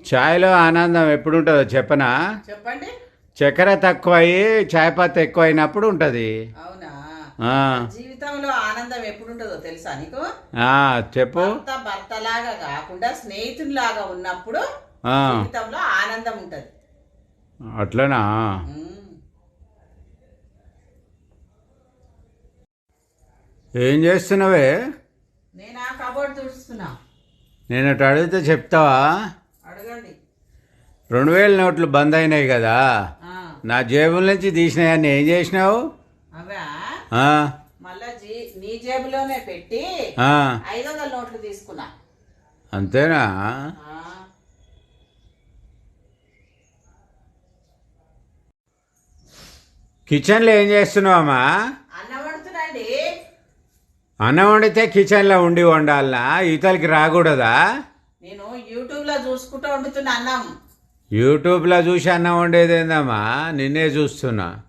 ఛాయ్లో ఆనందం ఎప్పుడుంటుందో చెప్పనా? చెప్పండి. చక్కెర తక్కువ అయ్యి ఛాయ్ పత్తి ఎక్కువ అయినప్పుడు ఉంటుంది. అవునా? ఆ, జీవితంలో ఆనందం ఎప్పుడు ఉంటుందో తెలుసా నీకు? ఆ, చెప్పు. భర్తలాగా కాకుండా స్నేహితునిలాగా ఉన్నప్పుడు ఆ, జీవితంలో ఆనందం ఉంటది. అట్లనా? ఏం చేస్తున్నావే? నేను ఆ కబోర్డ్ చూస్తున్నా. నేను అటు అడిగితే చెప్తావా? అడగండి. 2000 నోట్లు బంద్ అయినాయి కదా, ఆ, నా జేబుల నుంచి తీసినాయని ఏం చేసినావు? అవా ఆ, మళ్ళా నీ జేబులోనే పెట్టి ఆ, 500 నోట్లు తీసుకున్నా. అంతేనా? ఆ, కిచెన్లో ఏం చేస్తున్నావమ్మా? అన్నం వండుతున్నాండి. అన్నం వండితే కిచెన్లో ఉండి వండాలనా? ఈతలకి రాకూడదా? నేను యూట్యూబ్ లో చూసుకుంటూ వండుతున్నా అన్నం. యూట్యూబ్లో చూసి అన్నం వండేది ఏందమ్మా? నిన్నే చూస్తున్నా.